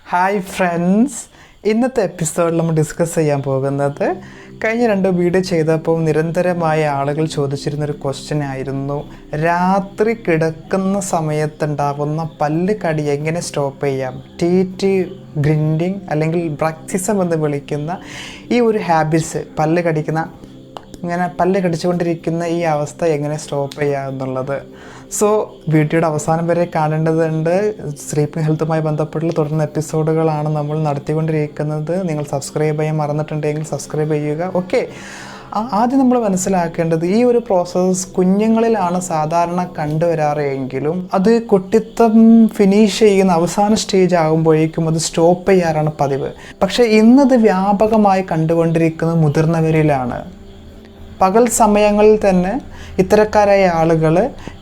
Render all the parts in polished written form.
Hi friends, ഇന്നത്തെ എപ്പിസോഡിൽ നമ്മൾ ഡിസ്കസ് ചെയ്യാൻ പോകുന്നത് കഴിഞ്ഞ 2 വീഡിയോ ചെയ്തപ്പോൾ നിരന്തരമായ ആളുകൾ ചോദിച്ചിരുന്നൊരു ക്വസ്റ്റ്യൻ ആയിരുന്നു, രാത്രി കിടക്കുന്ന സമയത്തുണ്ടാകുന്ന പല്ല് കടി എങ്ങനെ സ്റ്റോപ്പ് ചെയ്യാം? ടീറ്റ് ഗ്രിൻഡിങ് അല്ലെങ്കിൽ ബ്രക്സിസം എന്ന് വിളിക്കുന്ന ഈ ഒരു ഹാബിറ്റ്സ്, പല്ല് കടിക്കുന്ന ഇങ്ങനെ പല്ല് കടിച്ചുകൊണ്ടിരിക്കുന്ന ഈ അവസ്ഥ എങ്ങനെ സ്റ്റോപ്പ് ചെയ്യുക എന്നുള്ളത്. സോ വീഡിയോയുടെ അവസാനം വരെ കാണേണ്ടതുണ്ട്. സ്ലീപ്പിംഗ് ഹെൽത്തുമായി ബന്ധപ്പെട്ടുള്ള തുടർന്ന് എപ്പിസോഡുകളാണ് നമ്മൾ നടത്തിക്കൊണ്ടിരിക്കുന്നത്. നിങ്ങൾ സബ്സ്ക്രൈബ് ചെയ്യാൻ മറന്നിട്ടുണ്ടെങ്കിൽ സബ്സ്ക്രൈബ് ചെയ്യുക. ഓക്കെ, ആദ്യം നമ്മൾ മനസ്സിലാക്കേണ്ടത്, ഈ ഒരു പ്രോസസ്സ് കുഞ്ഞുങ്ങളിലാണ് സാധാരണ കണ്ടുവരാറ് എങ്കിലും അത് കുട്ടിത്തം ഫിനിഷ് ചെയ്യുന്ന അവസാന സ്റ്റേജ് ആകുമ്പോഴേക്കും അത് സ്റ്റോപ്പ് ചെയ്യാറാണ് പതിവ്. പക്ഷേ ഇന്നത് വ്യാപകമായി കണ്ടുകൊണ്ടിരിക്കുന്നത് മുതിർന്നവരിലാണ്. പകൽ സമയങ്ങളിൽ തന്നെ ഇത്തരക്കാരായ ആളുകൾ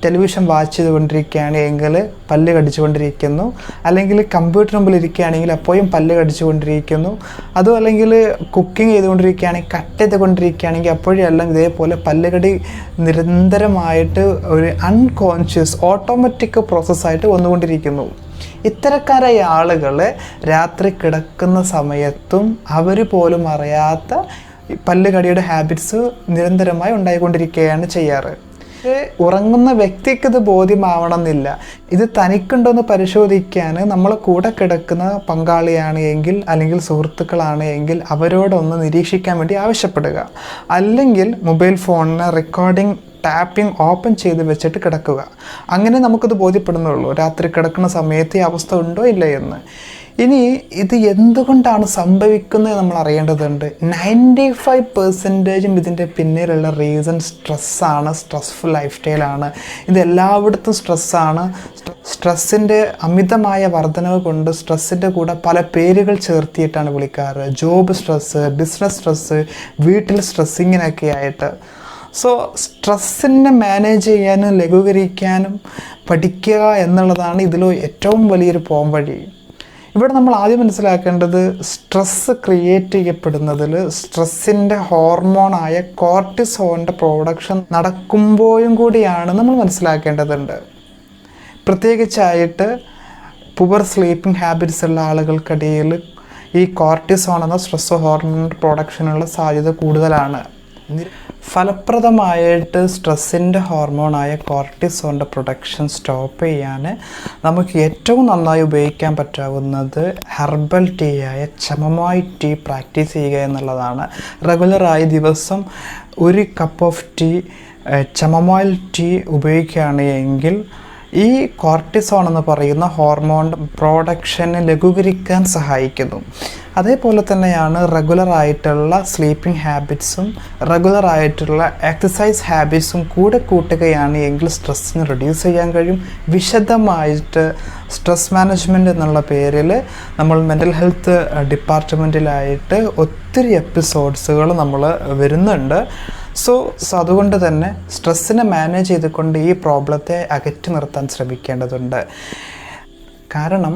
ടെലിവിഷൻ വാച്ച് ചെയ്തുകൊണ്ടിരിക്കുകയാണ് എങ്കിൽ പല്ല് കടിച്ചുകൊണ്ടിരിക്കുന്നു, അല്ലെങ്കിൽ കമ്പ്യൂട്ടർ മുമ്പിൽ ഇരിക്കുകയാണെങ്കിൽ അപ്പോഴും പല്ല് കടിച്ചുകൊണ്ടിരിക്കുന്നു, അതും അല്ലെങ്കിൽ കുക്കിംഗ് ചെയ്തുകൊണ്ടിരിക്കുകയാണെങ്കിൽ കട്ട് ചെയ്തുകൊണ്ടിരിക്കുകയാണെങ്കിൽ അപ്പോഴും എല്ലാം ഇതേപോലെ പല്ലുകടി നിരന്തരമായിട്ട് ഒരു അൺകോൺഷ്യസ് ഓട്ടോമാറ്റിക് പ്രോസസ്സായിട്ട് വന്നുകൊണ്ടിരിക്കുന്നു. ഇത്തരക്കാരായ ആളുകൾ രാത്രി കിടക്കുന്ന സമയത്തും അവർ പോലും അറിയാത്ത പല്ലുകടിയുടെ ഹാബിറ്റ്സ് നിരന്തരമായി ഉണ്ടായിക്കൊണ്ടിരിക്കുകയാണ് ചെയ്യാറ്. ഉറങ്ങുന്ന വ്യക്തിക്ക് ഇത് ബോധ്യമാവണമെന്നില്ല. ഇത് തനിക്കുണ്ടോയെന്ന് പരിശോധിക്കാൻ നമ്മൾ കൂടെ കിടക്കുന്ന പങ്കാളിയാണ് എങ്കിൽ അല്ലെങ്കിൽ സുഹൃത്തുക്കളാണ് എങ്കിൽ അവരോടൊന്ന് നിരീക്ഷിക്കാൻ വേണ്ടി ആവശ്യപ്പെടുക. അല്ലെങ്കിൽ മൊബൈൽ ഫോണിന് റെക്കോർഡിംഗ് ടാപ്പിംഗ് ഓപ്പൺ ചെയ്ത് വെച്ചിട്ട് കിടക്കുക. അങ്ങനെ നമുക്കത് ബോധ്യപ്പെടുന്നുള്ളൂ രാത്രി കിടക്കുന്ന സമയത്ത് ഈ അവസ്ഥ ഉണ്ടോ ഇല്ല എന്ന്. ഇനി ഇത് എന്തുകൊണ്ടാണ് സംഭവിക്കുന്നത് നമ്മൾ അറിയേണ്ടതുണ്ട്. 95% ഇതിൻ്റെ പിന്നിലുള്ള റീസൺ സ്ട്രെസ്സാണ്, സ്ട്രെസ്ഫുൾ ലൈഫ് സ്റ്റൈലാണ്. ഇത് എല്ലായിടത്തും സ്ട്രെസ്സാണ്. സ്ട്രെസ്സിൻ്റെ അമിതമായ വർധനവ് കൊണ്ട് സ്ട്രെസ്സിൻ്റെ കൂടെ പല പേരുകൾ ചേർത്തിയിട്ടാണ് വിളിക്കാറ്. ജോബ് സ്ട്രെസ്സ്, ബിസിനസ് സ്ട്രെസ്സ്, വീട്ടിൽ സ്ട്രെസ്, ഇങ്ങനെയൊക്കെ ആയിട്ട്. സോ സ്ട്രെസ്സിനെ മാനേജ് ചെയ്യാനും ലഘൂകരിക്കാനും പഠിക്കുക എന്നുള്ളതാണ് ഇതിൽ ഏറ്റവും വലിയൊരു പോംവഴി. ഇവിടെ നമ്മൾ ആദ്യം മനസ്സിലാക്കേണ്ടത്, സ്ട്രെസ്സ് ക്രിയേറ്റ് ചെയ്യപ്പെടുന്നതിൽ സ്ട്രെസ്സിൻ്റെ ഹോർമോണായ കോർട്ടിസോളിൻ്റെ പ്രൊഡക്ഷൻ നടക്കുമ്പോഴും കൂടിയാണ് നമ്മൾ മനസ്സിലാക്കേണ്ടതുണ്ട്. പ്രത്യേകിച്ചായിട്ട് പുവർ സ്ലീപ്പിംഗ് ഹാബിറ്റ്സ് ഉള്ള ആളുകൾക്കിടയിൽ ഈ കോർട്ടിസോൺ എന്ന സ്ട്രെസ് ഹോർമോൺ പ്രൊഡക്ഷനുള്ള സാധ്യത കൂടുതലാണ്. ഫലപ്രദമായിട്ട് സ്ട്രെസ്സിൻ്റെ ഹോർമോണായ കോർട്ടിസോളിൻ്റെ പ്രൊഡക്ഷൻ സ്റ്റോപ്പ് ചെയ്യാൻ നമുക്ക് ഏറ്റവും നന്നായി ഉപയോഗിക്കാൻ പറ്റാവുന്നത് ഹെർബൽ ടീ ആയ ചെമമോയിൽ ടീ പ്രാക്ടീസ് ചെയ്യുക എന്നുള്ളതാണ്. റെഗുലറായി ദിവസം 1 കപ്പ് ഓഫ് ടീ ചെമമോയിൽ ടീ ഉപയോഗിക്കുകയാണ് എങ്കിൽ ഈ കോർട്ടിസോൺ എന്ന് പറയുന്ന ഹോർമോൺ പ്രൊഡക്ഷനെ ലഘൂകരിക്കാൻ സഹായിക്കുന്നു. അതേപോലെ തന്നെയാണ് റെഗുലറായിട്ടുള്ള സ്ലീപ്പിംഗ് ഹാബിറ്റ്സും റെഗുലറായിട്ടുള്ള എക്സസൈസ് ഹാബിറ്റ്സും കൂടെ കൂട്ടുകയാണ് എങ്കിൽ സ്ട്രെസ്സിന് റെഡ്യൂസ് ചെയ്യാൻ കഴിയും. വിശദമായിട്ട് സ്ട്രെസ് മാനേജ്മെൻറ്റ് എന്നുള്ള പേരിൽ നമ്മൾ മെൻ്റൽ ഹെൽത്ത് ഡിപ്പാർട്ട്മെൻറ്റിലായിട്ട് ഒത്തിരി എപ്പിസോഡ്സുകൾ നമ്മൾ വരുന്നുണ്ട്. സോ അതുകൊണ്ട് തന്നെ സ്ട്രെസ്സിനെ മാനേജ് ചെയ്തുകൊണ്ട് ഈ പ്രോബ്ലത്തെ അകറ്റി നിർത്താൻ ശ്രമിക്കേണ്ടതുണ്ട്. കാരണം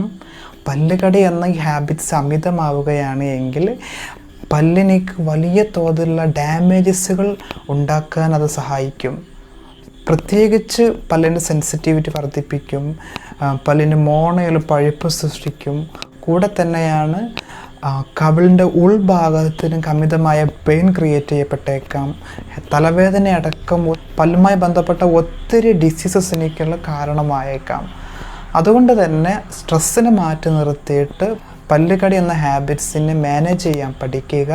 പല്ലുകടി എന്ന ഈ ഹാബിറ്റ്സ് അമിതമാവുകയാണ് എങ്കിൽ പല്ലിനേക്ക് വലിയ തോതിലുള്ള ഡാമേജസുകൾ ഉണ്ടാക്കാൻ അത് സഹായിക്കും. പ്രത്യേകിച്ച് പല്ലിൻ്റെ സെൻസിറ്റിവിറ്റി വർദ്ധിപ്പിക്കും, പല്ലിൻ്റെ മോണയിൽ പഴുപ്പ് സൃഷ്ടിക്കും. കൂടെ തന്നെയാണ് കവിളിൻ്റെ ഉൾഭാഗത്തിന് അമിതമായ പെയിൻ ക്രിയേറ്റ് ചെയ്യപ്പെട്ടേക്കാം. തലവേദന അടക്കം പല്ലുമായി ബന്ധപ്പെട്ട ഒത്തിരി ഡിസീസസിനേക്കുള്ള കാരണമായേക്കാം. അതുകൊണ്ട് തന്നെ സ്ട്രെസ്സിനെ മാറ്റി നിർത്തിയിട്ട് പല്ലുകടി എന്ന ഹാബിറ്റ്സിനെ മാനേജ് ചെയ്യാൻ പഠിക്കുക.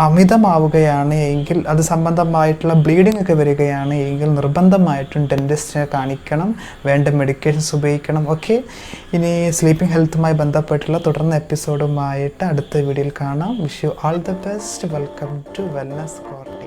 അമിതമാവുകയാണ് എങ്കിൽ അത് സംബന്ധമായിട്ടുള്ള ബ്ലീഡിംഗ് ഒക്കെ വരികയാണ് എങ്കിൽ നിർബന്ധമായിട്ടും ഡെൻറ്റിസ്റ്റിനെ കാണിക്കണം, വേണ്ട മെഡിക്കേഷൻസ് ഉപയോഗിക്കണം. ഓക്കെ, ഇനി സ്ലീപ്പിംഗ് ഹെൽത്തുമായി ബന്ധപ്പെട്ടുള്ള തുടർന്ന എപ്പിസോഡുമായിട്ട് അടുത്ത വീഡിയോയിൽ കാണാം. Wish you all the best. Welcome to wellness corner.